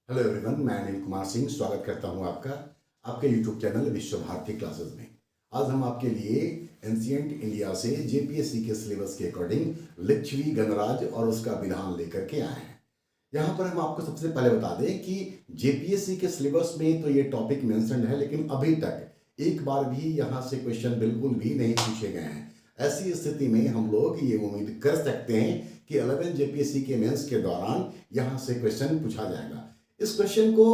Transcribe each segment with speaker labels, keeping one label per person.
Speaker 1: Hello everyone, मैं अनिल कुमार सिंह स्वागत करता हूं आपका आपके यूट्यूब चैनल विश्व भारती क्लासेस में। आज हम आपके लिए एंशिएंट इंडिया से जेपीएससी के सिलेबस के अकॉर्डिंग लिच्छवी गणराज्य और उसका विधान लेकर के आए हैं। यहाँ पर हम आपको सबसे पहले बता दें कि जेपीएससी के सिलेबस में तो ये टॉपिक मेंशन है, लेकिन अभी तक एक बार भी यहाँ से क्वेश्चन बिल्कुल भी नहीं पूछे गए हैं। ऐसी स्थिति में हम लोग ये उम्मीद कर सकते हैं कि 11 जेपीएससी के मेंस के दौरान यहाँ से क्वेश्चन पूछा जाएगा। इस क्वेश्चन को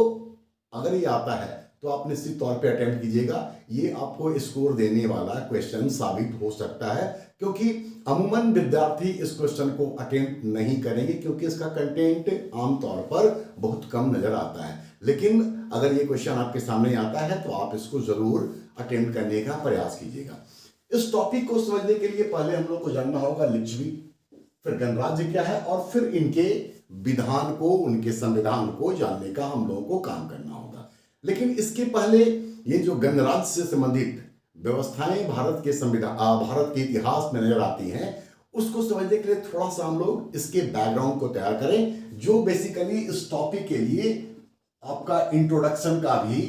Speaker 1: अगर ये आता है तो आप निश्चित तौर पे अटेम्प्ट कीजिएगा। ये आपको स्कोर देने वाला क्वेश्चन साबित हो सकता है, क्योंकि अमूमन विद्यार्थी इस क्वेश्चन को अटेम्प्ट नहीं करेंगे क्योंकि इसका कंटेंट आमतौर पर बहुत कम नजर आता है। लेकिन अगर ये क्वेश्चन आपके सामने आता है तो आप इसको जरूर अटेम्प्ट करने का प्रयास कीजिएगा। इस टॉपिक को समझने के लिए पहले हम लोग को जानना होगा लिच्छवी, फिर गणराज्य क्या है, और फिर इनके विधान को, उनके संविधान को जानने का हम लोगों को काम करना होगा। लेकिन इसके पहले ये जो गणराज्य से संबंधित व्यवस्थाएं भारत के संविधान, भारत के इतिहास में नजर आती हैं, उसको समझने के लिए थोड़ा सा हम लोग इसके बैकग्राउंड को तैयार करें, जो बेसिकली इस टॉपिक के लिए आपका इंट्रोडक्शन का भी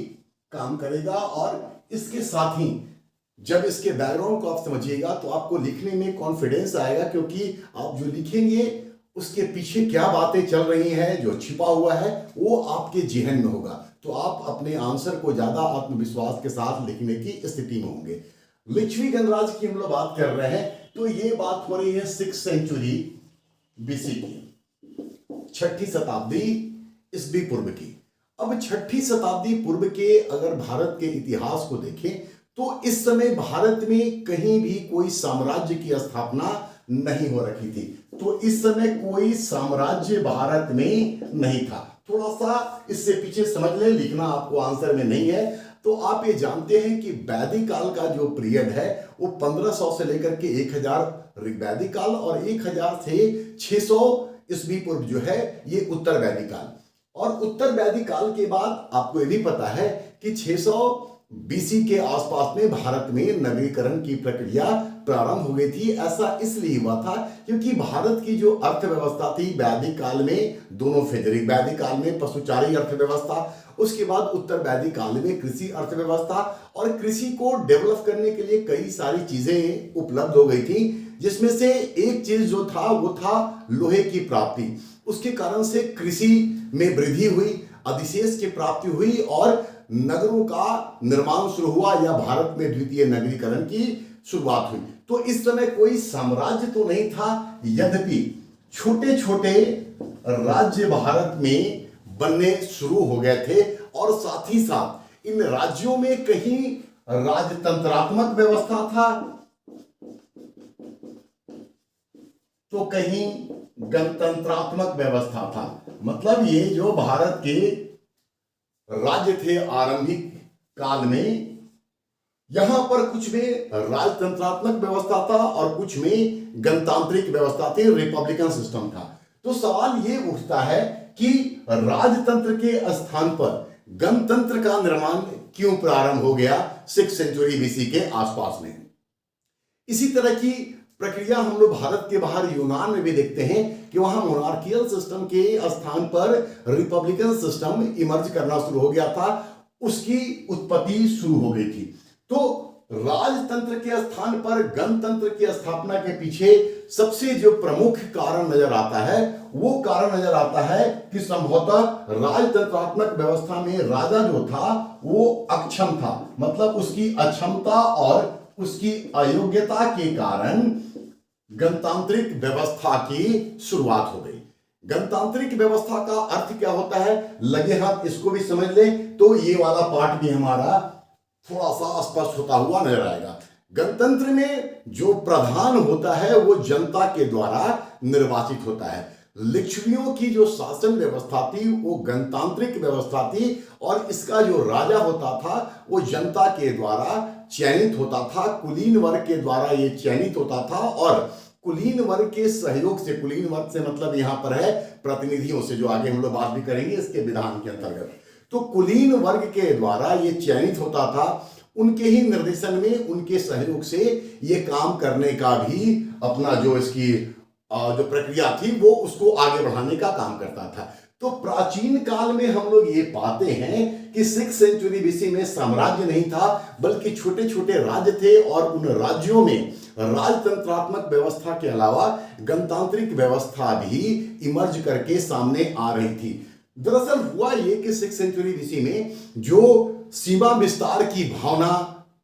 Speaker 1: काम करेगा। और इसके साथ ही जब इसके बैकग्राउंड को आप समझिएगा तो आपको लिखने में कॉन्फिडेंस आएगा, क्योंकि आप जो लिखेंगे उसके पीछे क्या बातें चल रही हैं, जो छिपा हुआ है वो आपके जहन में होगा, तो आप अपने आंसर को ज्यादा आत्मविश्वास के साथ लिखने की स्थिति में होंगे। लिच्छवी गणराज्य की हम लोग बात कर रहे हैं तो ये बात हो रही है 6th सेंचुरी बीसी की, 6ठी शताब्दी ईस्वी पूर्व की। अब 6ठी शताब्दी पूर्व के अगर भारत के इतिहास को देखें तो इस समय भारत में कहीं भी कोई साम्राज्य की स्थापना नहीं हो रखी थी। तो इस समय कोई साम्राज्य भारत में नहीं था। थोड़ा सा इससे पीछे समझ ले, लिखना आपको आंसर में नहीं है। तो आप ये जानते हैं कि वैदिक काल का जो पीरियड है वो 1500 से लेकर के 1000 ऋग्वैदिक काल और 1000 से 600 ईस्वी पूर्व जो है ये उत्तर वैदिक काल। और उत्तर वैदिक काल के बाद आपको ये भी पता है कि 600 बीसी के आसपास में भारत में नगरीकरण की प्रक्रिया प्रारंभ हो गई थी। ऐसा इसलिए हुआ था क्योंकि भारत की जो अर्थव्यवस्था थी वैदिक काल में दोनों फेज, वैदिक काल में पशुचारी अर्थव्यवस्था, उसके बाद उत्तर वैदिक काल में कृषि अर्थव्यवस्था, और कृषि को डेवलप करने के लिए कई सारी चीजें उपलब्ध हो गई थी, जिसमें से एक चीज जो था वो था लोहे की प्राप्ति। उसके कारण से कृषि में वृद्धि हुई, अधिशेष की प्राप्ति हुई और नगरों का निर्माण शुरू हुआ, या भारत में द्वितीय नगरीकरण की शुरुआत हुई। तो इस समय कोई साम्राज्य तो नहीं था, यद्यपि छोटे छोटे राज्य भारत में बनने शुरू हो गए थे, और साथ ही साथ इन राज्यों में कहीं राजतंत्रात्मक व्यवस्था था तो कहीं गणतंत्रात्मक व्यवस्था था। मतलब ये जो भारत के राज्य थे आरंभिक काल में, यहां पर कुछ में राजतंत्रात्मक व्यवस्था था और कुछ में गणतांत्रिक व्यवस्था थी, रिपब्लिकन सिस्टम था। तो सवाल ये उठता है कि राजतंत्र के स्थान पर गणतंत्र का निर्माण क्यों प्रारंभ हो गया 6th सेंचुरी बीसी के आसपास में। इसी तरह की प्रक्रिया हम लोग भारत के बाहर यूनान में भी देखते हैं कि वहां मोनार्कियल सिस्टम के स्थान पर रिपब्लिकन सिस्टम इमर्ज करना शुरू हो गया था, उसकी उत्पत्ति शुरू हो गई थी। तो राजतंत्र के स्थान पर गणतंत्र की स्थापना के पीछे सबसे जो प्रमुख कारण नजर आता है वो कारण नजर आता है कि संभवतः राजतंत्रात्मक व्यवस्था में राजा जो था वो अक्षम था, मतलब उसकी अक्षमता और उसकी अयोग्यता के कारण गणतांत्रिक व्यवस्था की शुरुआत हो गई। गणतांत्रिक व्यवस्था का अर्थ क्या होता है, लगे हाथ इसको भी समझ ले तो ये वाला पार्ट भी हमारा थोड़ा सा स्पष्ट होता हुआ नजर आएगा। गणतंत्र में जो प्रधान होता है वो जनता के द्वारा निर्वाचित होता है। लिच्छवियों की जो शासन व्यवस्था थी वो गणतांत्रिक व्यवस्था थी, और इसका जो राजा होता था वो जनता के द्वारा चयनित होता था, कुलीन वर्ग के द्वारा ये चयनित होता था, और कुलीन वर्ग के सहयोग से, कुलीन वर्ग से मतलब यहां पर है प्रतिनिधियों से, जो आगे हम लोग बात भी करेंगे इसके विधान के अंतर्गत। तो कुलीन वर्ग के द्वारा ये चयनित होता था, उनके ही निर्देशन में, उनके सहयोग से ये काम करने का भी अपना जो इसकी जो प्रक्रिया थी वो उसको आगे बढ़ाने का काम करता था। तो प्राचीन काल में हम लोग ये पाते हैं कि 6th सेंचुरी बीसी में साम्राज्य नहीं था, बल्कि छोटे छोटे राज्य थे और उन राज्यों में राजतंत्रात्मक व्यवस्था के अलावा गणतांत्रिक व्यवस्था भी इमर्ज करके सामने आ रही थी। दरअसल हुआ ये कि 6th सेंचुरी बीसी में जो सीमा विस्तार की भावना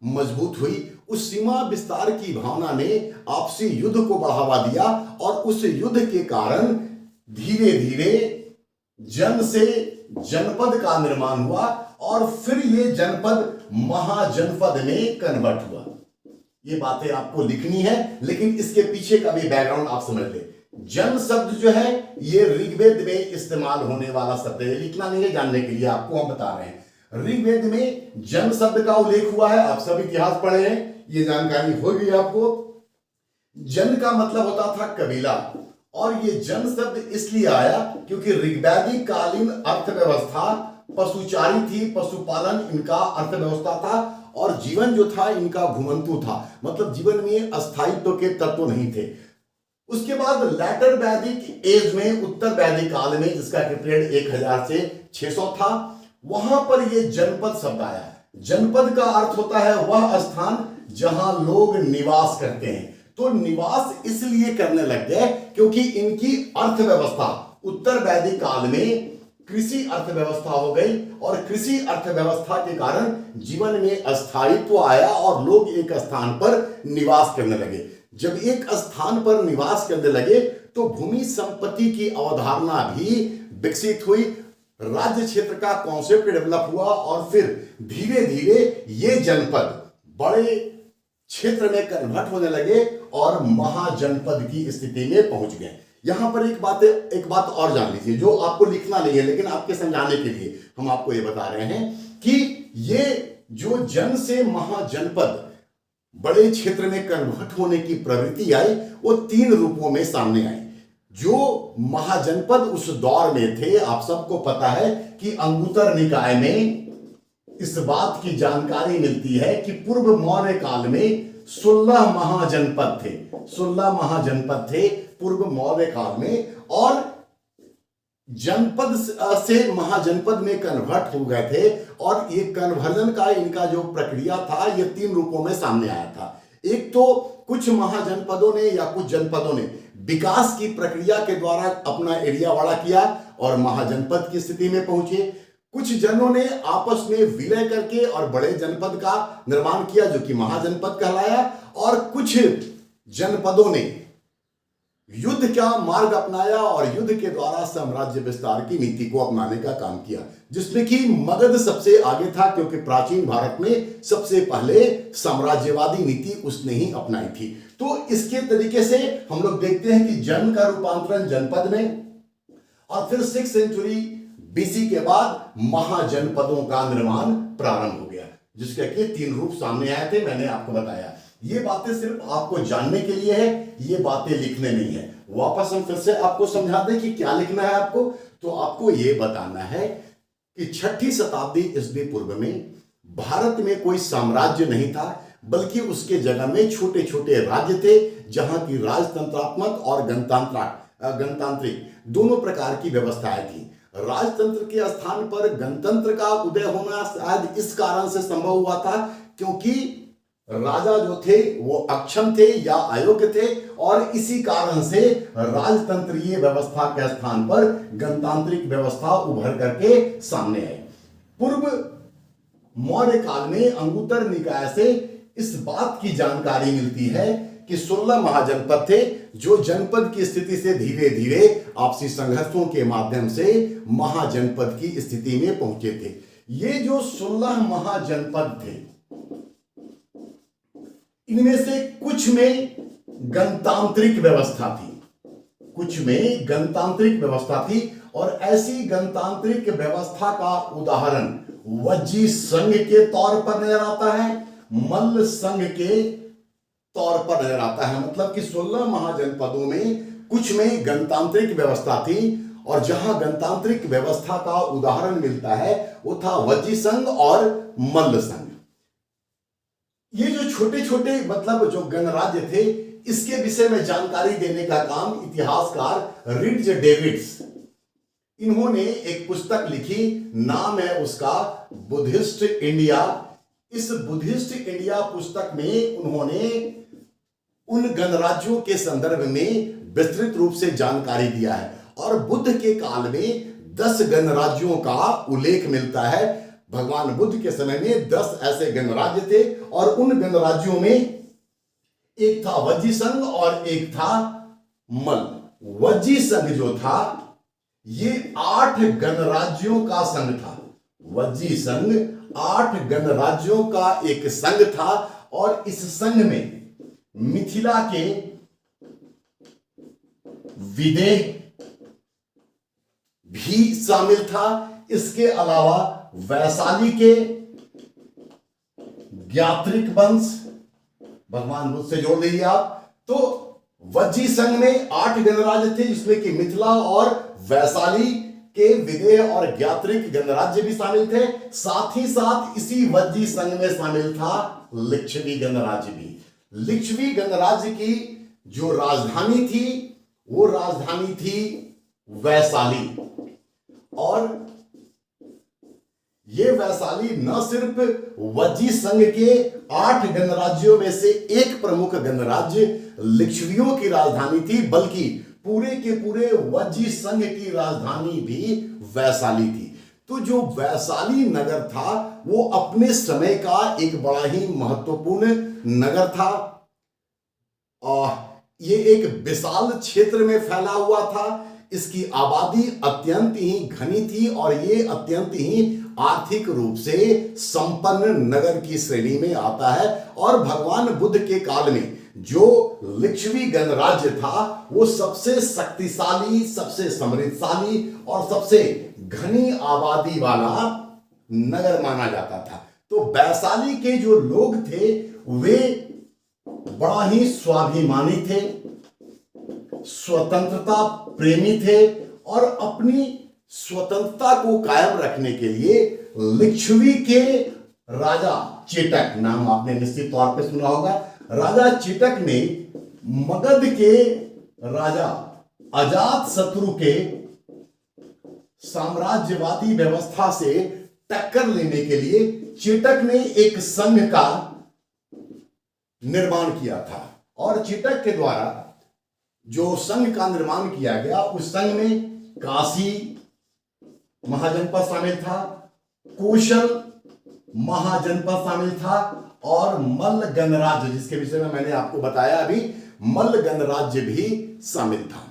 Speaker 1: मजबूत हुई, उस सीमा विस्तार की भावना ने आपसी युद्ध को बढ़ावा दिया और उस युद्ध के कारण धीरे धीरे जन से जनपद का निर्माण हुआ और फिर ये जनपद महाजनपद में कन्वर्ट हुआ। ये बातें आपको लिखनी है, लेकिन इसके पीछे का भी बैकग्राउंड आप समझ ले। जन शब्द जो है ये ऋग्वेद में इस्तेमाल होने वाला शब्द है, लिखना नहीं है, जानने के लिए आपको हम बता रहे हैं। ऋग्वेद में जन शब्द का उल्लेख हुआ है, आप सब इतिहास पढ़े हैं, ये जानकारी होगी आपको। जन का मतलब होता था कबीला, और ये जन शब्द इसलिए आया क्योंकि ऋग्वैदिक कालीन अर्थव्यवस्था पशुचारी थी, पशुपालन इनका अर्थव्यवस्था था, और जीवन जो था इनका घुमंतु था, मतलब जीवन में अस्थायित्व के तत्व नहीं थे। उसके बाद लैटर वैदिक एज में, उत्तर वैदिक काल में, जिसका पीरियड 1000 से 600 था, वहां पर यह जनपद शब्द आया। जनपद का अर्थ होता है वह स्थान जहां लोग निवास करते हैं। तो निवास इसलिए करने लग गए क्योंकि इनकी अर्थव्यवस्था उत्तर वैदिक काल में कृषि अर्थव्यवस्था हो गई, और कृषि अर्थव्यवस्था के कारण जीवन में अस्थायित्व आया और लोग एक स्थान पर निवास करने लगे। जब एक स्थान पर निवास करने लगे तो भूमि संपत्ति की अवधारणा भी विकसित हुई, राज्य क्षेत्र का कॉन्सेप्ट डेवलप हुआ, और फिर धीरे धीरे ये जनपद बड़े क्षेत्र में कन्वर्ट होने लगे और महाजनपद की स्थिति में पहुंच गए। यहां पर एक बात और जान लीजिए, जो आपको लिखना नहीं है, लेकिन आपके समझाने के लिए हम आपको ये बता रहे हैं कि ये जो जन से महाजनपद बड़े क्षेत्र में कन्वर्ट होने की प्रवृत्ति आई, वो 3 रूपों में सामने आई। जो महाजनपद उस दौर में थे, आप सबको पता है कि अंगुत्तर निकाय में इस बात की जानकारी मिलती है कि पूर्व मौर्य काल में 16 महाजनपद थे। 16 महाजनपद थे पूर्व मौर्य काल में, और जनपद से महाजनपद में कन्वर्ट हो गए थे। और ये कन्वर्जन का इनका जो प्रक्रिया था, ये 3 रूपों में सामने आया था। एक तो कुछ महाजनपदों ने या कुछ जनपदों ने विकास की प्रक्रिया के द्वारा अपना एरिया बड़ा किया और महाजनपद की स्थिति में पहुंचे। कुछ जनों ने आपस में विलय करके और बड़े जनपद का निर्माण किया, जो कि महाजनपद कहलाया। और कुछ जनपदों ने युद्ध का मार्ग अपनाया और युद्ध के द्वारा साम्राज्य विस्तार की नीति को अपनाने का काम किया, जिसमें कि मगध सबसे आगे था, क्योंकि प्राचीन भारत में सबसे पहले साम्राज्यवादी नीति उसने ही अपनाई थी। तो इसके तरीके से हम लोग देखते हैं कि जन का रूपांतरण जनपद में, और फिर 6th सेंचुरी बीसी के बाद महाजनपदों का निर्माण प्रारंभ हो गया, जिसके कि 3 रूप सामने आए थे, मैंने आपको बताया। ये बातें सिर्फ आपको जानने के लिए है, ये बातें लिखने नहीं है। वापस हम फिर से आपको समझा दें कि क्या लिखना है आपको। तो आपको ये बताना है कि 6ठी शताब्दी ईस्वी पूर्व में भारत में कोई साम्राज्य नहीं था, बल्कि उसके जगह में छोटे छोटे राज्य थे, जहां की राजतंत्रात्मक और गणतांत्रिक दोनों प्रकार की व्यवस्थाएं थी। राजतंत्र के स्थान पर गणतंत्र का उदय होना शायद इस कारण से संभव हुआ था क्योंकि राजा जो थे वो अक्षम थे या अयोग्य थे, और इसी कारण से राजतंत्रीय व्यवस्था के स्थान पर गणतांत्रिक व्यवस्था उभर करके सामने आई। पूर्व मौर्य काल में अंगुत्तर निकाय से इस बात की जानकारी मिलती है कि 16 महाजनपद थे, जो जनपद की स्थिति से धीरे धीरे आपसी संघर्षों के माध्यम से महाजनपद की स्थिति में पहुंचे थे। ये जो 16 महाजनपद थे, इनमें से कुछ में गणतांत्रिक व्यवस्था थी, कुछ में गणतांत्रिक व्यवस्था थी, और ऐसी गणतांत्रिक व्यवस्था का उदाहरण वज्जी संघ के तौर पर नजर आता है, मल्ल संघ के तौर पर नजर आता है। मतलब कि 16 महाजनपदों में कुछ में गणतांत्रिक व्यवस्था थी, और जहां गणतांत्रिक व्यवस्था का उदाहरण मिलता है वो था वज्जी संघ और मल्ल संघ। ये जो छोटे छोटे मतलब जो गणराज्य थे, इसके विषय में जानकारी देने का काम इतिहासकार रिट्ज डेविड्स इन्होंने एक पुस्तक लिखी, नाम है उसका बुद्धिस्ट इंडिया। इस बुद्धिस्ट इंडिया पुस्तक में उन्होंने उन गणराज्यों के संदर्भ में विस्तृत रूप से जानकारी दिया है और बुद्ध के काल में 10 गणराज्यों का उल्लेख मिलता है। भगवान बुद्ध के समय में 10 ऐसे गणराज्य थे और उन गणराज्यों में एक था वज्जी संघ और एक था मल्ल। वज्जी संघ जो था ये 8 गणराज्यों का संघ था। वज्जी संघ 8 गणराज्यों का एक संघ था और इस संघ में मिथिला के विदेह भी शामिल था। इसके अलावा वैशाली के ज्ञात्रिक वंश, भगवान बुद्ध से जोड़ लीजिए आप। तो वज्जी संघ में 8 गणराज्य थे जिसमें कि मिथिला और वैशाली के विदेह और ज्ञात्रिक गणराज्य भी शामिल थे। साथ ही साथ इसी वज्जी संघ में शामिल था लिच्छवी गणराज्य भी। लिच्छवी गणराज्य की जो राजधानी थी वो राजधानी थी वैशाली और ये वैशाली न सिर्फ वज्जी संघ के 8 गणराज्यों में से एक प्रमुख गणराज्य लिच्छवियों की राजधानी थी बल्कि पूरे के पूरे वज्जी संघ की राजधानी भी वैशाली थी। तो जो वैशाली नगर था वो अपने समय का एक बड़ा ही महत्वपूर्ण नगर था। ये एक विशाल क्षेत्र में फैला हुआ था। इसकी आबादी अत्यंत ही घनी थी और ये अत्यंत ही आर्थिक रूप से संपन्न नगर की श्रेणी में आता है। और भगवान बुद्ध के काल में जो लिच्छवी गणराज्य था वो सबसे शक्तिशाली, सबसे समृद्धशाली और सबसे घनी आबादी वाला नगर माना जाता था। तो वैशाली के जो लोग थे वे बड़ा ही स्वाभिमानी थे, स्वतंत्रता प्रेमी थे और अपनी स्वतंत्रता को कायम रखने के लिए लिच्छवी के राजा चेटक, नाम आपने निश्चित तौर पे सुना होगा, राजा चेटक ने मगध के राजा अजातशत्रु के साम्राज्यवादी व्यवस्था से टक्कर लेने के लिए चेटक ने एक संघ का निर्माण किया था। और चेटक के द्वारा जो संघ का निर्माण किया गया उस संघ में काशी महाजनपद शामिल था, कौशल महाजनपद शामिल था और मल्ल गणराज्य, जिसके विषय में मैंने आपको बताया अभी, मल्ल गणराज्य भी शामिल था।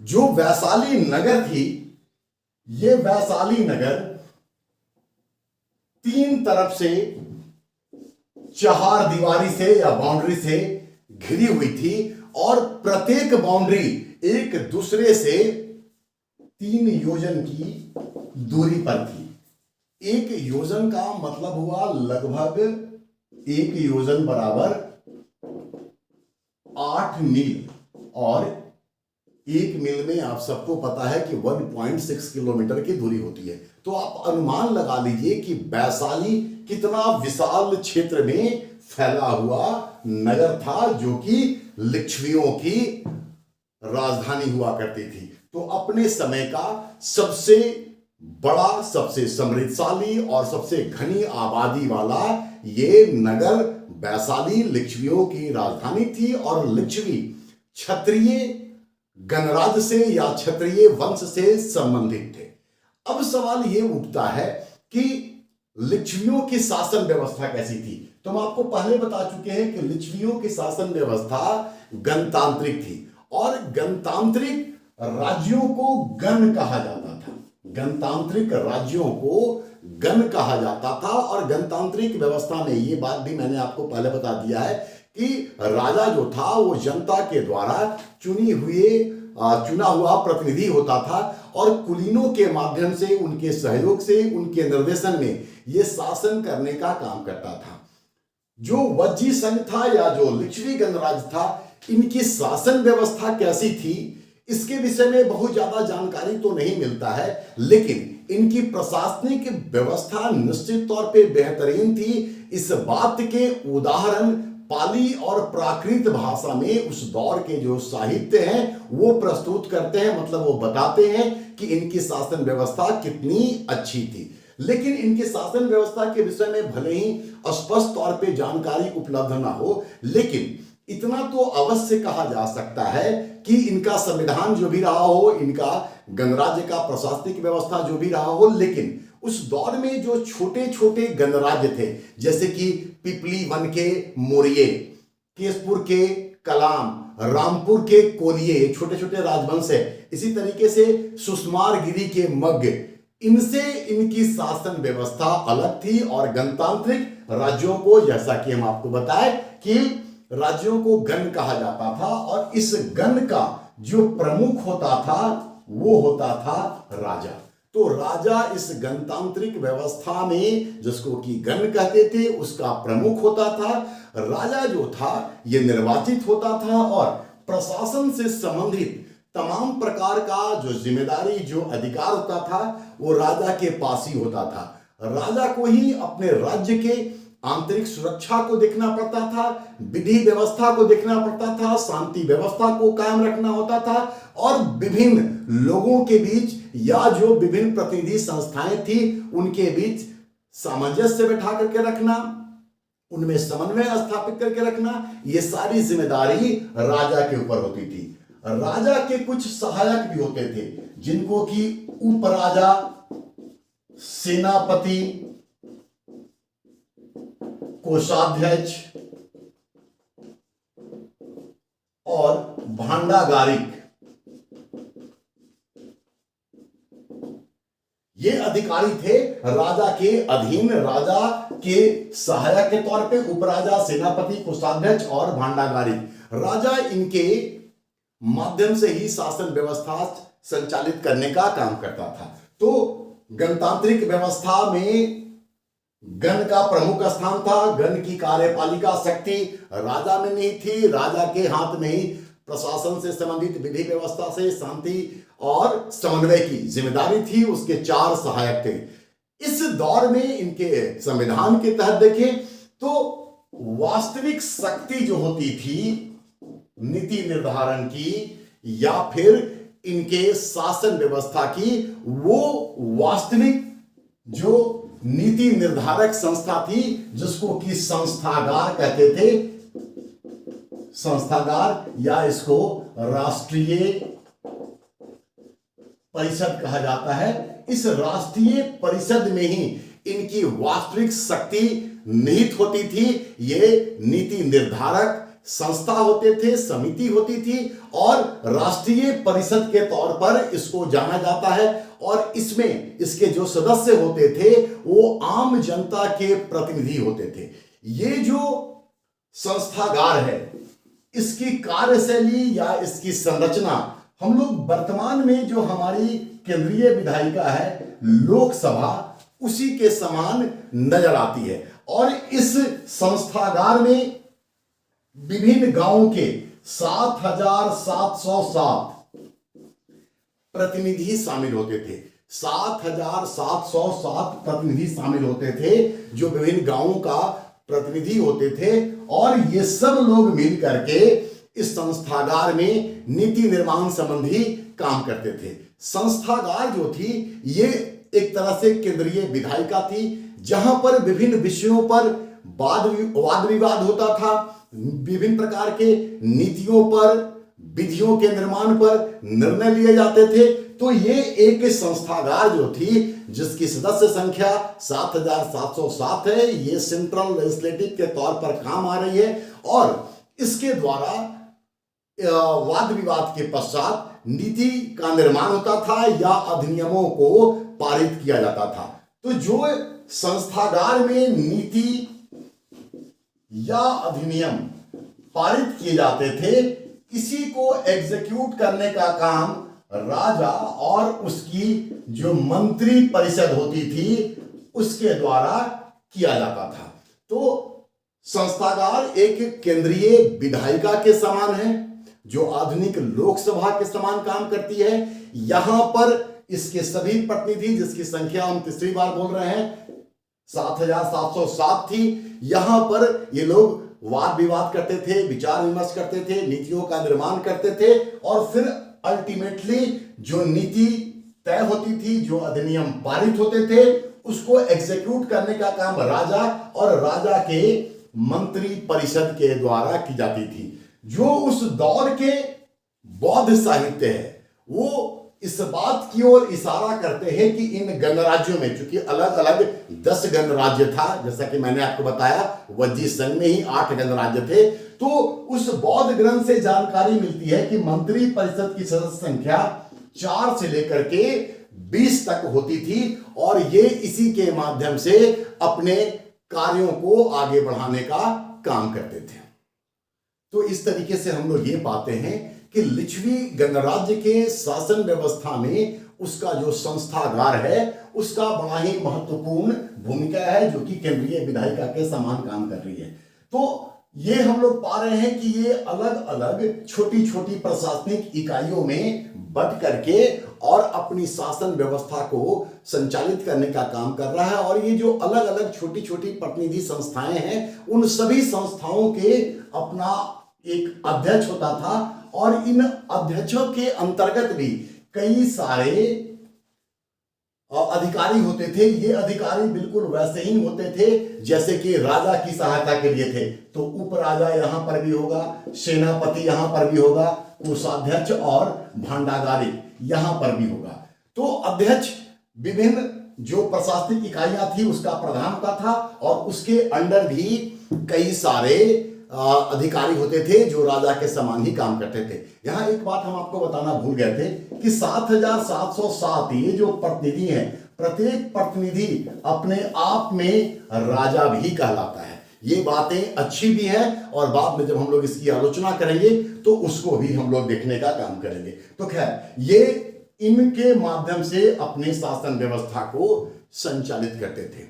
Speaker 1: जो वैशाली नगर थी, ये वैशाली नगर 3 तरफ से चहार दीवारी से या बाउंड्री से घिरी हुई थी और प्रत्येक बाउंड्री एक दूसरे से 3 योजन की दूरी पर थी। 1 योजन का मतलब हुआ लगभग 1 योजन बराबर 8 मील और 1 मील में आप सबको पता है कि 1.6 किलोमीटर की दूरी होती है। तो आप अनुमान लगा लीजिए कि वैशाली कितना विशाल क्षेत्र में फैला हुआ नगर था जो कि लिच्छवियों की राजधानी हुआ करती थी। तो अपने समय का सबसे बड़ा, सबसे समृद्धशाली और सबसे घनी आबादी वाला ये नगर वैशाली लिच्छवियों की राजधानी थी और लिच्छवी क्षत्रिय गणराज्य से या क्षत्रिय वंश से संबंधित थे। अब सवाल ये उठता है कि लिच्छवियों की शासन व्यवस्था कैसी थी। तो हम आपको पहले बता चुके हैं कि लिच्छवियों की शासन व्यवस्था गणतांत्रिक थी और गणतांत्रिक राज्यों को गण कहा जाता था। गणतांत्रिक राज्यों को गण कहा जाता था और गणतांत्रिक व्यवस्था में ये बात भी मैंने आपको पहले बता दिया है कि राजा जो था वो जनता के द्वारा चुना हुआ प्रतिनिधि होता था और कुलीनों के माध्यम से, उनके सहयोग से, उनके निर्देशन में ये शासन करने का काम करता था। जो वज्जी संघ था या जो लिच्छवी गणराज्य था, इनकी शासन व्यवस्था कैसी थी इसके विषय में बहुत ज्यादा जानकारी तो नहीं मिलता है, लेकिन इनकी प्रशासनिक व्यवस्था निश्चित तौर पे बेहतरीन थी। इस बात के उदाहरण पाली और प्राकृत भाषा में उस दौर के जो साहित्य हैं वो प्रस्तुत करते हैं, मतलब वो बताते हैं कि इनकी शासन व्यवस्था कितनी अच्छी थी। लेकिन इनकी शासन व्यवस्था के विषय में भले ही स्पष्ट तौर पे जानकारी उपलब्ध ना हो, लेकिन इतना तो अवश्य कहा जा सकता है कि इनका संविधान जो भी रहा हो, इनका गणराज्य का प्रशासनिक व्यवस्था जो भी रहा हो, लेकिन उस दौर में जो छोटे छोटे गणराज्य थे, जैसे कि पिपली वन के मोरिये, केशपुर के कलाम, रामपुर के कोलिये, छोटे छोटे राजवंश है, इसी तरीके से सुषमारगिरी के मग्ग, इनसे इनकी शासन व्यवस्था अलग थी। और गणतांत्रिक राज्यों को, जैसा कि हम आपको बताएं कि राज्यों को गण कहा जाता था, और इस गण का जो प्रमुख होता था वो होता था राजा। तो राजा इस गणतांत्रिक व्यवस्था में, जिसको कि गण कहते थे, उसका प्रमुख होता था। राजा जो था ये निर्वाचित होता था, और प्रशासन से संबंधित तमाम प्रकार का जो जिम्मेदारी, जो अधिकार होता था, वो राजा के पास ही होता था। राजा को ही अपने राज्य के आंतरिक सुरक्षा को देखना पड़ता था, विधि व्यवस्था को देखना पड़ता था, शांति व्यवस्था को कायम रखना होता था, और विभिन्न लोगों के बीच या जो विभिन्न प्रतिनिधि संस्थाएं थी उनके बीच सामंजस्य बैठा करके रखना, उनमें समन्वय स्थापित करके रखना, ये सारी जिम्मेदारी राजा के ऊपर होती थी। राजा के कुछ सहायक भी होते थे, जिनको कि उपराजा, सेनापति, कोषाध्यक्ष और भांडागारिक, ये अधिकारी थे राजा के अधीन। राजा के सहायक के तौर पे उपराजा, सेनापति, कोषाध्यक्ष और भांडागारिक, राजा इनके माध्यम से ही शासन व्यवस्था संचालित करने का काम करता था। तो गणतांत्रिक व्यवस्था में गण का प्रमुख स्थान था। गण की कार्यपालिका शक्ति राजा में नहीं थी, राजा के हाथ में ही प्रशासन से संबंधित विधि व्यवस्था से शांति और समन्वय की जिम्मेदारी थी। उसके 4 सहायक थे। इस दौर में इनके संविधान के तहत देखें तो वास्तविक शक्ति जो होती थी नीति निर्धारण की या फिर इनके शासन व्यवस्था की, वो वास्तविक जो नीति निर्धारक संस्था थी, जिसको कि संस्थागार कहते थे, संस्थागार या इसको राष्ट्रीय परिषद कहा जाता है। इस राष्ट्रीय परिषद में ही इनकी वास्तविक शक्ति निहित होती थी। ये नीति निर्धारक संस्था होते थे, समिति होती थी, और राष्ट्रीय परिषद के तौर पर इसको जाना जाता है। और इसमें इसके जो सदस्य होते थे वो आम जनता के प्रतिनिधि होते थे। ये जो संस्थागार है, इसकी कार्यशैली या इसकी संरचना हम लोग वर्तमान में जो हमारी केंद्रीय विधायिका है लोकसभा, उसी के समान नजर आती है। और इस संस्थागार में विभिन्न गांवों के 7,707 प्रतिनिधि शामिल होते थे। 7,707 प्रतिनिधि शामिल होते थे, जो विभिन्न गांवों का प्रतिनिधि होते थे। और ये सब लोग मिल करके इस संस्थागार में नीति निर्माण संबंधी काम करते थे। संस्थागार जो थी ये एक तरह से केंद्रीय विधायिका थी, जहां पर विभिन्न विषयों पर वाद विवाद होता था, विभिन्न प्रकार के नीतियों पर, विधियों के निर्माण पर निर्णय लिए जाते थे। तो ये एक संस्थागार जो थी, जिसकी सदस्य संख्या 7,707 है, ये सेंट्रल लेजिस्लेटिव के तौर पर काम आ रही है। और इसके द्वारा वाद विवाद के पश्चात नीति का निर्माण होता था या अधिनियमों को पारित किया जाता था। तो जो संस्थागार में नीति या अधिनियम पारित किए जाते थे, इसी को एग्जीक्यूट करने का काम राजा और उसकी जो मंत्री परिषद होती थी उसके द्वारा किया जाता था। तो संस्थागार एक केंद्रीय विधायिका के समान है, जो आधुनिक लोकसभा के समान काम करती है। यहां पर इसके सभी प्रतिनिधि, जिसकी संख्या हम तीसरी बार बोल रहे हैं 7,707 थी, यहां पर ये लोग वाद विवाद करते थे, विचार विमर्श करते थे, नीतियों का निर्माण करते थे, और फिर अल्टीमेटली जो नीति तय होती थी, जो अधिनियम पारित होते थे, उसको एग्जीक्यूट करने का काम राजा और राजा के मंत्री परिषद के द्वारा की जाती थी। जो उस दौर के बौद्ध साहित्य है वो इस बात की ओर इशारा करते हैं कि इन गणराज्यों में, चूंकि अलग अलग 10 गणराज्य था, जैसा कि मैंने आपको बताया वज्जी संघ में ही 8 गणराज्य थे, तो उस बौद्ध ग्रंथ से जानकारी मिलती है कि मंत्री परिषद की सदस्य संख्या 4 से लेकर के 20 तक होती थी और ये इसी के माध्यम से अपने कार्यों को आगे बढ़ाने का काम करते थे। तो इस तरीके से हम लोग ये पाते हैं कि लिच्छवी गणराज्य के शासन व्यवस्था में उसका जो संस्थागार है उसका बड़ा ही महत्वपूर्ण भूमिका है, जो कि केंद्रीय विधायिका के समान काम कर रही है। तो ये हम लोग पा रहे हैं कि ये अलग अलग छोटी छोटी प्रशासनिक इकाइयों में बट करके और अपनी शासन व्यवस्था को संचालित करने का काम कर रहा है। और ये जो अलग अलग छोटी छोटी प्रतिनिधि संस्थाएं हैं, उन सभी संस्थाओं के अपना एक अध्यक्ष होता था और इन अध्यक्षों के अंतर्गत भी कई सारे अधिकारी होते थे। ये अधिकारी बिल्कुल वैसे ही होते थे जैसे कि राजा की सहायता के लिए थे। तो उपराजा यहां पर भी होगा, सेनापति यहां पर भी होगा, कोषाध्यक्ष और भांडागारी यहां पर भी होगा। तो अध्यक्ष विभिन्न जो प्रशासनिक इकाइयां थी उसका प्रधान होता था और उसके अंडर भी कई सारे अधिकारी होते थे जो राजा के समान ही काम करते थे। यहां एक बात हम आपको बताना भूल गए थे कि 7707 ये जो प्रतिनिधि हैं, प्रत्येक प्रतिनिधि अपने आप में राजा भी कहलाता है। ये बातें अच्छी भी हैं और बाद में जब हम लोग इसकी आलोचना करेंगे तो उसको भी हम लोग देखने का काम करेंगे। तो खैर, ये इनके माध्यम से अपने शासन व्यवस्था को संचालित करते थे।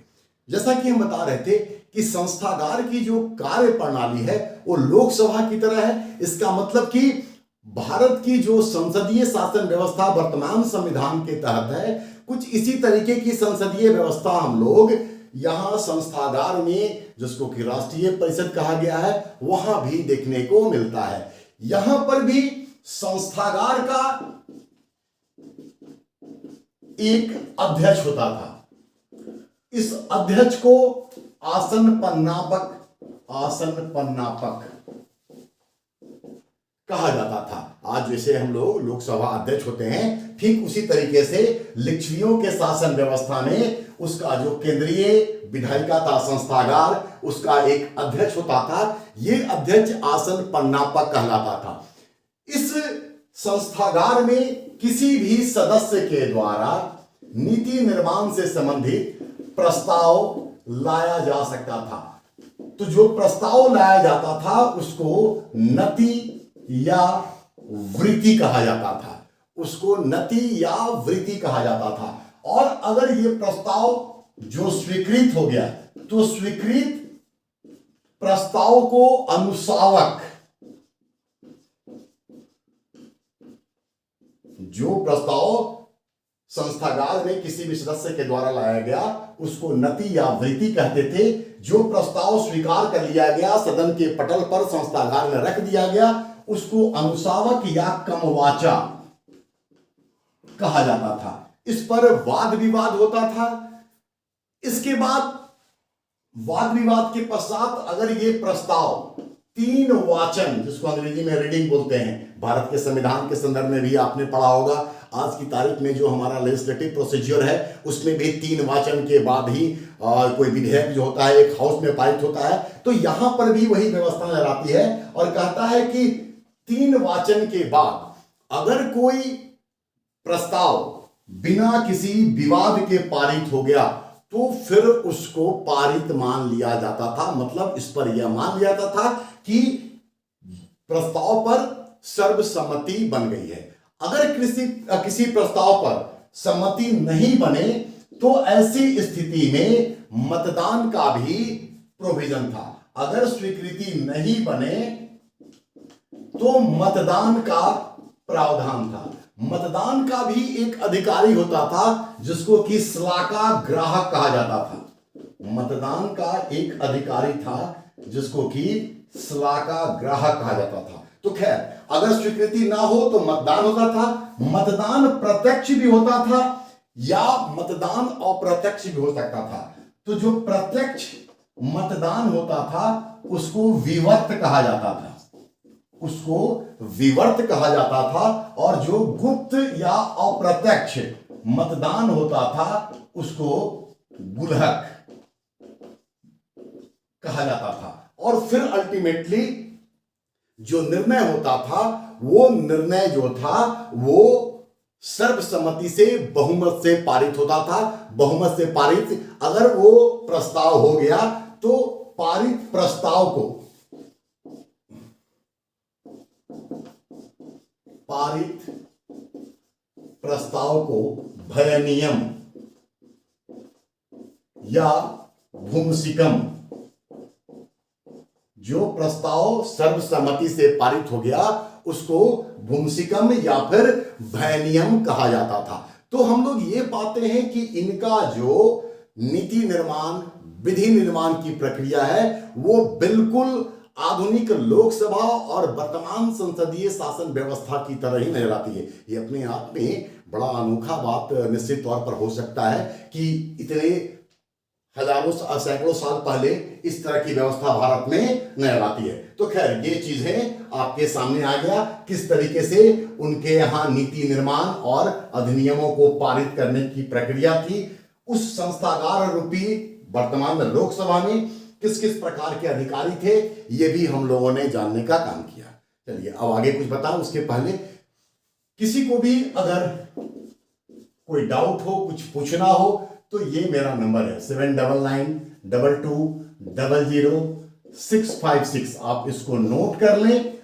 Speaker 1: जैसा कि हम बता रहे थे कि संस्थागार की जो कार्य प्रणाली है वो लोकसभा की तरह है। इसका मतलब कि भारत की जो संसदीय शासन व्यवस्था वर्तमान संविधान के तहत है, कुछ इसी तरीके की संसदीय व्यवस्था हम लोग यहां संस्थागार में, जिसको कि राष्ट्रीय परिषद कहा गया है, वहां भी देखने को मिलता है। यहां पर भी संस्थागार का एक अध्यक्ष होता था। इस अध्यक्ष को आसन पन्नापक कहा जाता था। आज जैसे हम लोग लोकसभा अध्यक्ष होते हैं, ठीक उसी तरीके से लिच्छवियों के शासन व्यवस्था में उसका जो केंद्रीय विधायिका था संस्थागार, उसका एक अध्यक्ष होता था। ये अध्यक्ष आसन पन्नापक कहलाता था। इस संस्थागार में किसी भी सदस्य के द्वारा नीति निर्माण से संबंधित प्रस्ताव लाया जा सकता था। तो जो प्रस्ताव लाया जाता था उसको नति या वृत्ति कहा जाता था, उसको नति या वृत्ति कहा जाता था। और अगर ये प्रस्ताव जो स्वीकृत हो गया तो स्वीकृत प्रस्ताव को अनुसावक, जो प्रस्ताव संस्थागार में किसी भी सदस्य के द्वारा लाया गया उसको नति या वृत्ति कहते थे। जो प्रस्ताव स्वीकार कर लिया गया, सदन के पटल पर संस्थागार में रख दिया गया, उसको अनुसावक या कमवाचा कहा जाता था। इस पर वाद विवाद होता था। इसके बाद वाद विवाद के पश्चात अगर ये प्रस्ताव 3 वाचन, जिसको अंग्रेजी में रीडिंग बोलते हैं, भारत के संविधान के संदर्भ में भी आपने पढ़ा होगा, आज की तारीख में जो हमारा लेजिस्लेटिव प्रोसीजर है उसमें भी 3 वाचन के बाद ही कोई विधेयक जो होता है एक हाउस में पारित होता है। तो यहां पर भी वही व्यवस्था लहराती है और कहता है कि 3 वाचन के बाद अगर कोई प्रस्ताव बिना किसी विवाद के पारित हो गया तो फिर उसको पारित मान लिया जाता था। मतलब इस पर यह मान लिया जाता था कि प्रस्ताव पर सर्वसम्मति बन गई है। अगर किसी प्रस्ताव पर सम्मति नहीं बने तो ऐसी स्थिति में मतदान का भी प्रोविजन था। अगर स्वीकृति नहीं बने तो मतदान का प्रावधान था। मतदान का भी एक अधिकारी होता था जिसको कि श्लाका ग्राहक कहा जाता था। मतदान का एक अधिकारी था जिसको कि श्लाका ग्राहक कहा जाता था। तो खैर, अगर स्वीकृति ना हो तो मतदान होता था। मतदान प्रत्यक्ष भी होता था या मतदान अप्रत्यक्ष भी हो सकता था। तो जो प्रत्यक्ष मतदान होता था उसको विवर्त कहा जाता था, उसको विवर्त कहा जाता था। और जो गुप्त या अप्रत्यक्ष मतदान होता था उसको गुल्हक कहा जाता था। और फिर अल्टीमेटली जो निर्णय होता था, वो निर्णय जो था वो सर्वसम्मति से, बहुमत से पारित होता था। बहुमत से पारित, अगर वो प्रस्ताव हो गया तो पारित प्रस्ताव को, पारित प्रस्ताव को भयनियम या भूमसिकम, जो प्रस्ताव सर्वसम्मति से पारित हो गया उसको भूमसिकम या फिर भयनियम कहा जाता था। तो हम लोग ये पाते हैं कि इनका जो नीति निर्माण, विधि निर्माण की प्रक्रिया है वो बिल्कुल आधुनिक लोकसभा और वर्तमान संसदीय शासन व्यवस्था की तरह ही नजर आती है। ये अपने आप में बड़ा अनोखा बात निश्चित तौर पर हो सकता है कि इतने हजारों सैकड़ों साल पहले इस तरह की व्यवस्था भारत में नजर आती है। तो खैर, ये चीजें आपके सामने आ गया किस तरीके से उनके यहां नीति निर्माण और अधिनियमों को पारित करने की प्रक्रिया थी। उस संस्थागार रूपी वर्तमान लोकसभा में किस किस प्रकार के अधिकारी थे, ये भी हम लोगों ने जानने का काम किया। चलिए अब आगे कुछ बताऊं उसके पहले, किसी को भी अगर कोई डाउट हो, कुछ पूछना हो तो ये मेरा नंबर है 7992200656। आप इसको नोट कर लें।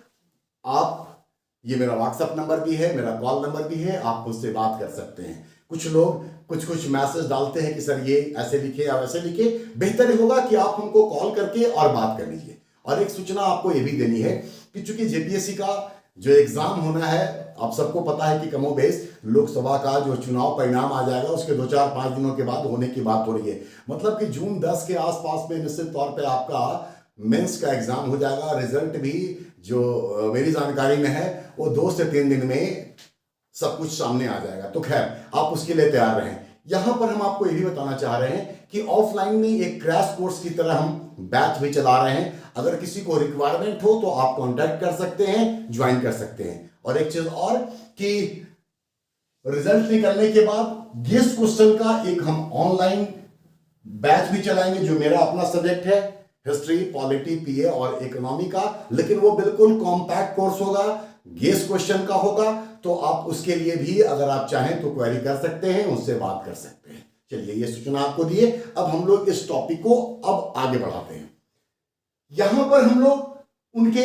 Speaker 1: आप, ये मेरा व्हाट्सएप नंबर भी है, मेरा कॉल नंबर भी है, आप मुझसे बात कर सकते हैं। कुछ लोग कुछ मैसेज डालते हैं कि सर ये ऐसे लिखे या वैसे लिखे, बेहतर होगा कि आप हमको कॉल करके और बात कर लीजिए। और एक सूचना आपको ये भी देनी है कि चूंकि जेपीएससी का जो एग्जाम होना है, आप सबको पता है कि कमोबेश लोकसभा का जो चुनाव परिणाम आ जाएगा उसके 2-4-5 दिनों के बाद होने की बात हो रही है। मतलब कि जून 10 के आसपास में निश्चित तौर पे आपका मेंस का एग्जाम हो जाएगा। रिजल्ट भी जो मेरी जानकारी में है वो 2 से 3 दिन में सब कुछ सामने आ जाएगा। तो खैर, आप उसके लिए तैयार रहें। यहां पर हम आपको ये भी बताना चाह रहे हैं कि ऑफलाइन में एक क्रैश कोर्स की तरह हम बैच भी चला रहे हैं। अगर किसी को रिक्वायरमेंट हो तो आप कांटेक्ट कर सकते हैं, ज्वाइन कर सकते हैं। और एक चीज और कि रिजल्ट निकलने के बाद गेस्ट क्वेश्चन का एक हम ऑनलाइन बैच भी चलाएंगे, जो मेरा अपना सब्जेक्ट है, हिस्ट्री, पॉलिटी, पीए और इकोनॉमी का। लेकिन वो बिल्कुल कॉम्पैक्ट कोर्स होगा, गेस्ट क्वेश्चन का होगा। तो आप उसके लिए भी अगर आप चाहें तो क्वेरी कर सकते हैं, उससे बात कर सकते हैं। चलिए, ये सूचना आपको दिए। अब हम लोग इस टॉपिक को अब आगे बढ़ाते हैं। यहां पर हम लोग उनके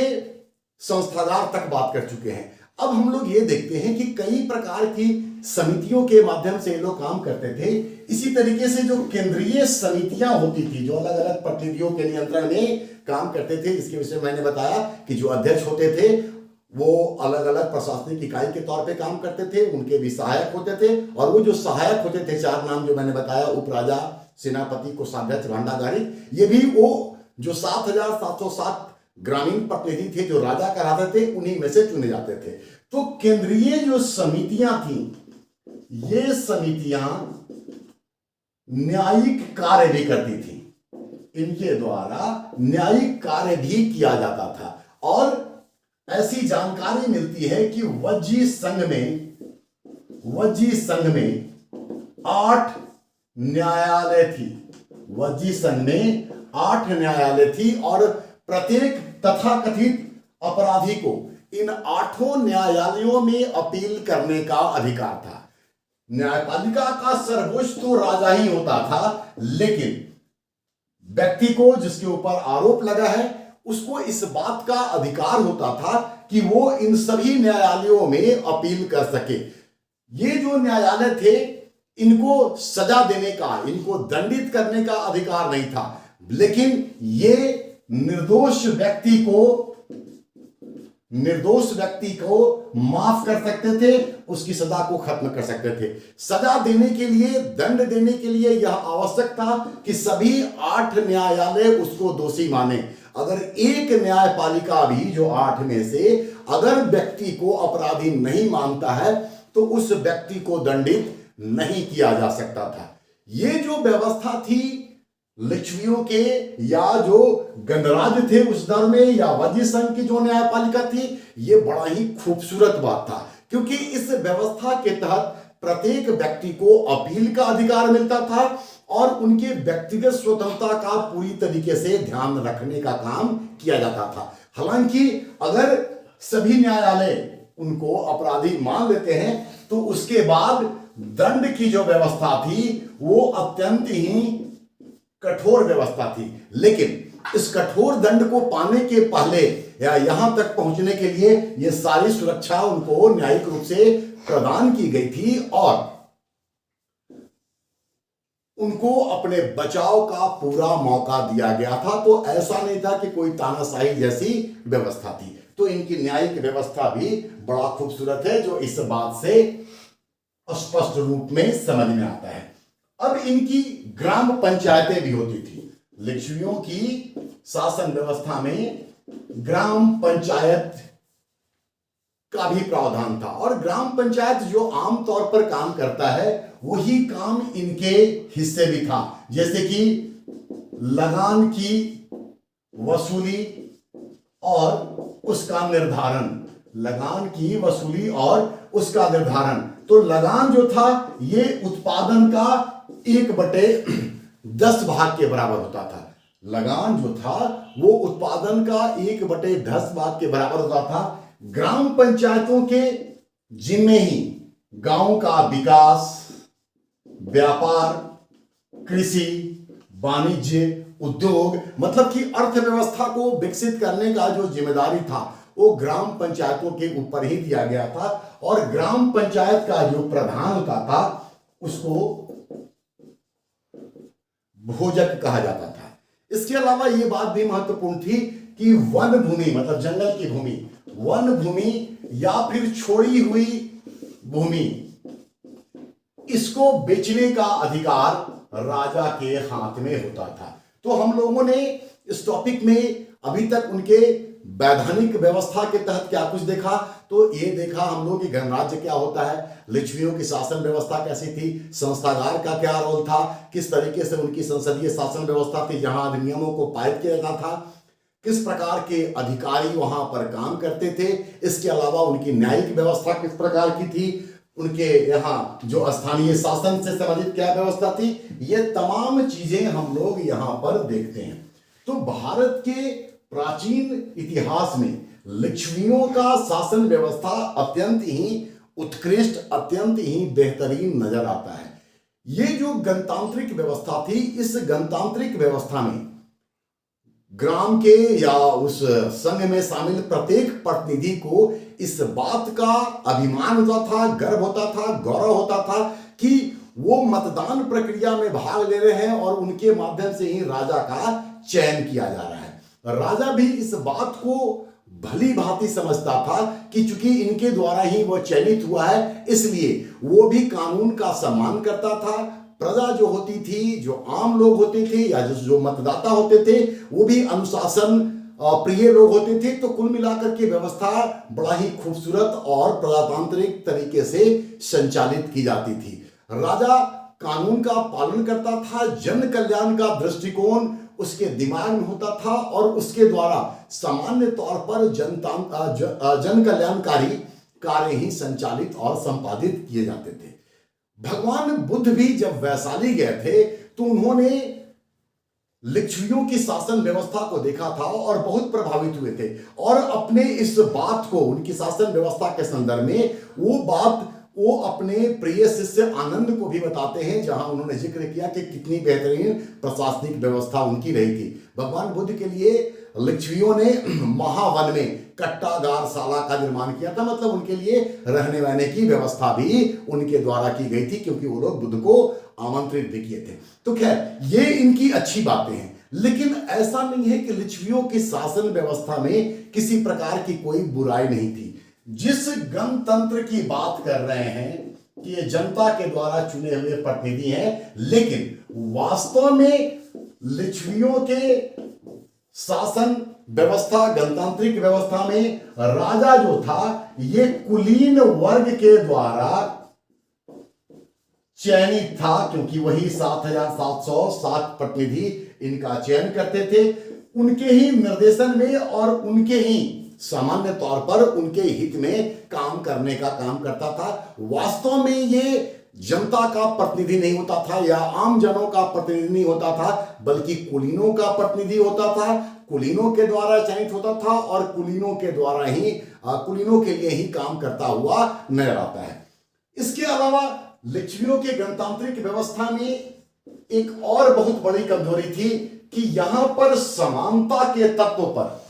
Speaker 1: संस्थागार तक बात कर चुके हैं। अब हम लोग ये देखते हैं कि कई प्रकार की समितियों के माध्यम से ये लोग काम करते थे। इसी तरीके से जो केंद्रीय समितियां होती थी, जो अलग अलग प्रतिनिधियों के नियंत्रण में काम करते थे, इसके विषय में मैंने बताया कि जो अध्यक्ष होते थे वो अलग अलग प्रशासनिक इकाई के तौर पे काम करते थे, उनके भी सहायक होते थे। और वो जो सहायक होते थे, 4 नाम जो मैंने बताया, उपराजा, सेनापति, कोषाध्यक्ष, भांडागारी, ये भी वो जो 7707 ग्रामीण प्रतिनिधि थे जो राजा कहलाते थे, उन्हीं में से चुने जाते थे। तो केंद्रीय जो समितियां थी, ये समितियां न्यायिक कार्य भी करती थी। इनके द्वारा न्यायिक कार्य भी किया जाता था। और ऐसी जानकारी मिलती है कि वज्जी संघ में 8 न्यायालय थी। वज्जी संघ में 8 न्यायालय थी और प्रत्येक तथाकथित अपराधी को इन 8 न्यायालयों में अपील करने का अधिकार था। न्यायपालिका का सर्वोच्च तो राजा ही होता था, लेकिन व्यक्ति को जिसके ऊपर आरोप लगा है उसको इस बात का अधिकार होता था कि वो इन सभी न्यायालयों में अपील कर सके। ये जो न्यायालय थे, इनको सजा देने का, इनको दंडित करने का अधिकार नहीं था, लेकिन ये निर्दोष व्यक्ति को निर्दोष व्यक्ति को माफ कर सकते थे, उसकी सजा को खत्म कर सकते थे। सजा देने के लिए, दंड देने के लिए यह आवश्यक था कि सभी 8 न्यायालय उसको दोषी माने। अगर एक न्यायपालिका भी जो 8 में से अगर व्यक्ति को अपराधी नहीं मानता है तो उस व्यक्ति को दंडित नहीं किया जा सकता था। ये जो व्यवस्था थी लिच्छवियों के या जो गणराज्य थे उस दौर में, या वज्र संघ की जो न्यायपालिका थी, ये बड़ा ही खूबसूरत बात था, क्योंकि इस व्यवस्था के तहत प्रत्येक व्यक्ति को अपील का अधिकार मिलता था और उनके व्यक्तिगत स्वतंत्रता का पूरी तरीके से ध्यान रखने का काम किया जाता था। हालांकि अगर सभी न्यायालय उनको अपराधी मान लेते हैं तो उसके बाद दंड की जो व्यवस्था थी वो अत्यंत ही कठोर व्यवस्था थी। लेकिन इस कठोर दंड को पाने के पहले या यहां तक पहुंचने के लिए यह सारी सुरक्षा उनको न्यायिक रूप से प्रदान की गई थी और उनको अपने बचाव का पूरा मौका दिया गया था। तो ऐसा नहीं था कि कोई तानाशाही जैसी व्यवस्था थी। तो इनकी न्यायिक व्यवस्था भी बड़ा खूबसूरत है, जो इस बात से स्पष्ट रूप में समझ में आता है। अब इनकी ग्राम पंचायतें भी होती थी। लिच्छवियों की शासन व्यवस्था में ग्राम पंचायत का भी प्रावधान था और ग्राम पंचायत जो आमतौर पर काम करता है वही काम इनके हिस्से भी था, जैसे कि लगान की वसूली और उसका निर्धारण। लगान की वसूली और उसका निर्धारण। तो लगान जो था ये उत्पादन का 1/10 भाग के बराबर होता था। लगान जो था वो उत्पादन का 1/10 भाग के बराबर होता था। ग्राम पंचायतों के जिम्मे ही गांव का विकास, व्यापार, कृषि, वाणिज्य, उद्योग, मतलब कि अर्थव्यवस्था को विकसित करने का जो जिम्मेदारी था वो ग्राम पंचायतों के ऊपर ही दिया गया था और ग्राम पंचायत का जो प्रधान होता था उसको भोजक कहा जाता था। इसके अलावा यह बात भी महत्वपूर्ण थी कि वन भूमि, मतलब जंगल की भूमि, वन भूमि या फिर छोड़ी हुई भूमि, इसको बेचने का अधिकार राजा के हाथ में होता था। तो हम लोगों ने इस टॉपिक में अभी तक उनके वैधानिक व्यवस्था के तहत क्या कुछ देखा, तो ये देखा हम लोग कि गणराज्य क्या होता है, लिच्छवियों की शासन व्यवस्था कैसी थी, संस्थागार का क्या रोल था, किस तरीके से उनकी संसदीय शासन व्यवस्था थी जहां अधिनियमों को पारित किया जाता था, किस प्रकार के अधिकारी वहां पर काम करते थे, इसके अलावा उनकी न्यायिक व्यवस्था किस प्रकार की थी, उनके यहाँ जो स्थानीय शासन से संबंधित क्या व्यवस्था थी, ये तमाम चीजें हम लोग यहाँ पर देखते हैं। तो भारत के प्राचीन इतिहास में लिच्छवियों का शासन व्यवस्था अत्यंत ही उत्कृष्ट, अत्यंत ही बेहतरीन नजर आता है। ये जो गणतांत्रिक व्यवस्था थी, इस गणतांत्रिक व्यवस्था में ग्राम के या उस संघ में शामिल प्रत्येक प्रतिनिधि को इस बात का अभिमान होता था, गर्व होता था, गौरव होता था कि वो मतदान प्रक्रिया में भाग ले रहे हैं और उनके माध्यम से ही राजा का चयन किया जा रहा है। राजा भी इस बात को भली भांति समझता था कि चूंकि इनके द्वारा ही वो चयनित हुआ है, इसलिए वो भी कानून का सम्मान करता था। प्रजा जो होती थी, जो आम लोग होते थे या जो मतदाता होते थे, वो भी अनुशासन प्रिय लोग होते थे। तो कुल मिलाकर के व्यवस्था बड़ा ही खूबसूरत और प्रजातांत्रिक तरीके से संचालित की जाती थी। राजा कानून का पालन करता था, जन कल्याण का दृष्टिकोण उसके दिमाग में होता था और उसके द्वारा सामान्य तौर पर जन कल्याणकारी कार्य ही संचालित और संपादित किए जाते थे। भगवान बुद्ध भी जब वैशाली गए थे तो उन्होंने लिच्छवियों की शासन व्यवस्था को देखा था और बहुत प्रभावित हुए थे और अपने इस बात को, उनकी शासन व्यवस्था के संदर्भ में वो बात वो अपने प्रिय शिष्य आनंद को भी बताते हैं, जहां उन्होंने जिक्र किया कि कितनी बेहतरीन प्रशासनिक व्यवस्था उनकी रही थी। भगवान बुद्ध के लिए लिच्छवियों ने महावन में कट्टागारशाला का निर्माण किया था, मतलब उनके लिए रहने वहने की व्यवस्था भी उनके द्वारा की गई थी, क्योंकि वो लोग बुद्ध को आमंत्रित भी किए थे। तो खैर ये इनकी अच्छी बातें हैं। लेकिन ऐसा नहीं है कि लिच्छवियों की शासन व्यवस्था में किसी प्रकार की कोई बुराई नहीं थी। जिस गणतंत्र की बात कर रहे हैं कि ये जनता के द्वारा चुने हुए प्रतिनिधि हैं, लेकिन वास्तव में लिच्छवियों के शासन व्यवस्था, गणतांत्रिक व्यवस्था में राजा जो था ये कुलीन वर्ग के द्वारा चयनित था, क्योंकि वही 7,707 प्रतिनिधि इनका चयन करते थे। उनके ही निर्देशन में और उनके ही सामान्य तौर पर उनके हित में काम करने का काम करता था। वास्तव में ये जनता का प्रतिनिधि नहीं होता था या आम जनों का प्रतिनिधि नहीं होता था, बल्कि कुलीनों का प्रतिनिधि होता था। कुलीनों के द्वारा चयनित होता था और कुलीनों के द्वारा ही कुलीनों के लिए ही काम करता हुआ नजर आता है। इसके अलावा लिच्छवियों के गणतांत्रिक व्यवस्था में एक और बहुत बड़ी कमजोरी थी कि यहां पर समानता के तत्व पर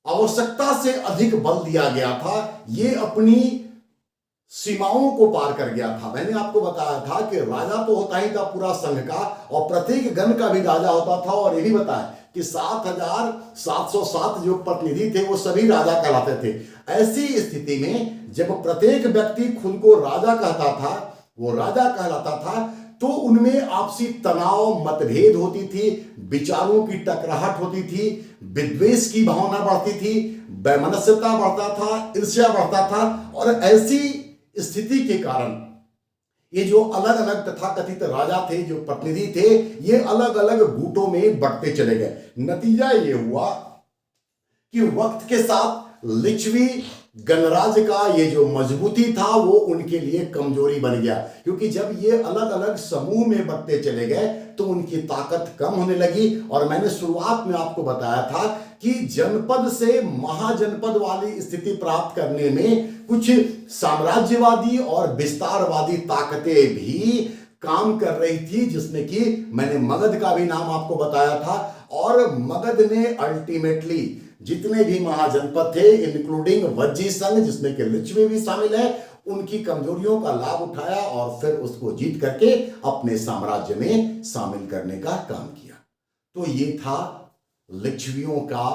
Speaker 1: आवश्यकता से अधिक बल दिया गया था। यह अपनी सीमाओं को पार कर गया था। मैंने आपको बताया था कि राजा तो होता ही था पूरा संघ का, और प्रत्येक गण का भी राजा होता था। और यह भी बताया कि 7,707 जो प्रतिनिधि थे वो सभी राजा कहलाते थे। ऐसी स्थिति में जब प्रत्येक व्यक्ति खुद को राजा कहता था, वो राजा कहलाता था, तो उनमें आपसी तनाव, मतभेद होती थी, विचारों की टकराहट होती थी, विद्वेष की भावना बढ़ती थी, वैमनस्यता बढ़ता था, ईर्ष्या बढ़ता था। और ऐसी स्थिति के कारण ये जो अलग अलग तथाकथित राजा थे, जो प्रतिनिधि थे, ये अलग अलग गुटों में बढ़ते चले गए। नतीजा ये हुआ कि वक्त के साथ लिच्छवी गणराज्य का ये जो मजबूती था वो उनके लिए कमजोरी बन गया, क्योंकि जब ये अलग अलग समूह में बढ़ते चले गए तो उनकी ताकत कम होने लगी। और मैंने शुरुआत में आपको बताया था कि जनपद से महाजनपद वाली स्थिति प्राप्त करने में कुछ साम्राज्यवादी और विस्तारवादी ताकतें भी काम कर रही थी, जिसमें कि मैंने मगध का भी नाम आपको बताया था। और मगध ने अल्टीमेटली जितने भी महाजनपद थे, इंक्लूडिंग वज्जी संघ जिसमें कि लिच्छवी भी शामिल है, उनकी कमजोरियों का लाभ उठाया और फिर उसको जीत करके अपने साम्राज्य में शामिल करने का काम किया। तो ये था लिच्छवियों का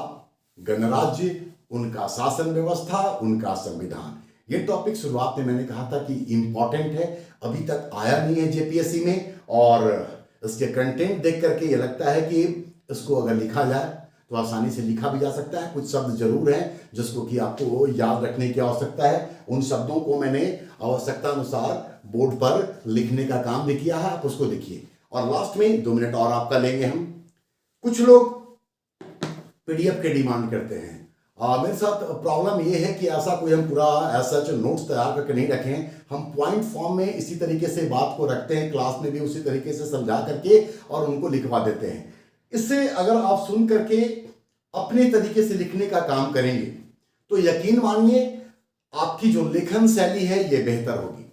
Speaker 1: गणराज्य, उनका शासन व्यवस्था, उनका संविधान। ये टॉपिक शुरुआत में मैंने कहा था कि इंपॉर्टेंट है, अभी तक आया नहीं है जेपीएससी में, और इसके कंटेंट देख करके ये लगता है कि इसको अगर लिखा जाए तो आसानी से लिखा भी जा सकता है। कुछ शब्द जरूर हैं जिसको कि आपको याद रखने की आवश्यकता है। उन शब्दों को मैंने आवश्यकता अनुसार बोर्ड पर लिखने का काम भी किया है, आप उसको देखिए। और लास्ट में 2 मिनट और आपका लेंगे हम। कुछ लोग पीडीएफ के डिमांड करते हैं। मेरे साथ प्रॉब्लम ये है कि ऐसा कोई हम पूरा ऐसा नोट्स तैयार करके नहीं रखें। हम पॉइंट फॉर्म में इसी तरीके से बात को रखते हैं, क्लास में भी उसी तरीके से समझा करके और उनको लिखवा देते हैं। इससे अगर आप सुन करके अपने तरीके से लिखने का काम करेंगे तो यकीन मानिए आपकी जो लेखन शैली है ये बेहतर होगी,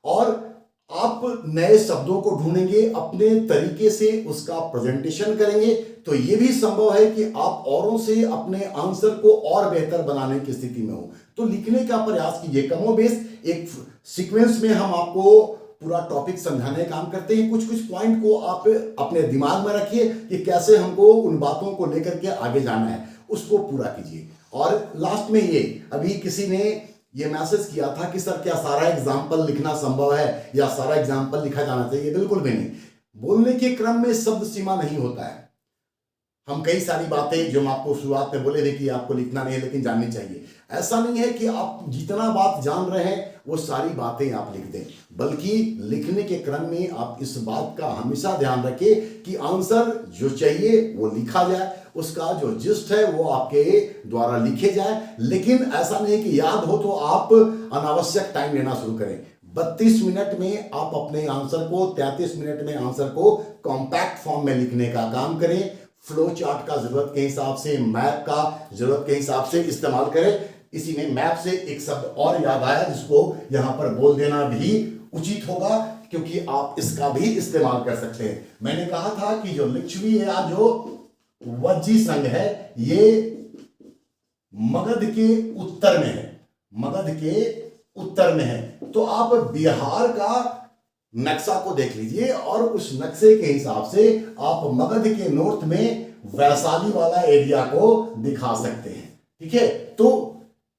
Speaker 1: और आप नए शब्दों को ढूंढेंगे, अपने तरीके से उसका प्रेजेंटेशन करेंगे, तो ये भी संभव है कि आप औरों से अपने आंसर को और बेहतर बनाने की स्थिति में हो। तो लिखने का प्रयास कीजिए। कमोबेश एक सीक्वेंस में हम आपको पूरा टॉपिक समझाने का काम करते हैं। कुछ कुछ पॉइंट को आप अपने दिमाग में रखिए कि कैसे हमको उन बातों को लेकर के आगे जाना है, उसको पूरा कीजिए। और लास्ट में ये अभी किसी ने ये मैसेज किया था कि सर क्या सारा एग्जाम्पल लिखना संभव है या सारा एग्जाम्पल लिखा जाना चाहिए? बिल्कुल भी नहीं। बोलने के क्रम में शब्द सीमा नहीं होता है। हम कई सारी बातें जो हम आपको शुरुआत में बोले थे कि आपको लिखना नहीं है लेकिन जाननी चाहिए, ऐसा नहीं है कि आप जितना बात जान रहे हैं वो सारी बातें आप लिख दें, बल्कि लिखने के क्रम में आप इस बात का हमेशा ध्यान रखें कि आंसर जो चाहिए वो लिखा जाए, उसका जो जिस्ट है वो आपके द्वारा लिखे जाए। लेकिन ऐसा नहीं कि याद हो तो आप अनावश्यक टाइम लेना शुरू करें। 32 मिनट में आप अपने आंसर को, 33 मिनट में आंसर को कॉम्पैक्ट फॉर्म में लिखने का काम करें। फ्लो चार्ट का जरूरत के हिसाब से, मैप का जरूरत के हिसाब से इस्तेमाल करें। इसी में मैप से एक शब्द और याद आया जिसको यहां पर बोल देना भी उचित होगा, क्योंकि आप इसका भी इस्तेमाल कर सकते हैं। मैंने कहा था कि जो लिच्छवी या जो वज्जी संघ है ये मगध के उत्तर में है, मगध के उत्तर में है। तो आप बिहार का नक्शा को देख लीजिए और उस नक्शे के हिसाब से आप मगध के नॉर्थ में वैशाली वाला एरिया को दिखा सकते हैं। ठीक है, तो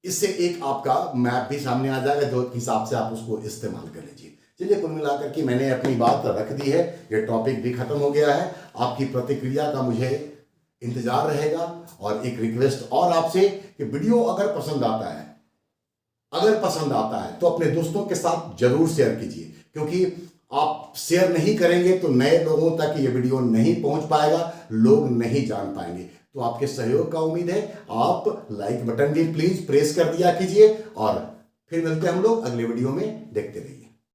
Speaker 1: इससे एक आपका मैप भी सामने आ जाएगा जो हिसाब से आप उसको इस्तेमाल कर लीजिए। चलिए, कुल मिलाकर के मैंने अपनी बात रख दी है, ये टॉपिक भी खत्म हो गया है। आपकी प्रतिक्रिया का मुझे इंतजार रहेगा और एक रिक्वेस्ट और आपसे कि वीडियो अगर पसंद आता है तो अपने दोस्तों के साथ जरूर शेयर कीजिए, क्योंकि आप शेयर नहीं करेंगे तो नए लोगों तक ये वीडियो नहीं पहुंच पाएगा, लोग नहीं जान पाएंगे। तो आपके सहयोग का उम्मीद है, आप लाइक बटन भी प्लीज प्रेस कर दिया कीजिए और फिर मिलते हैं हम लोग अगले वीडियो में। देखते रहिए।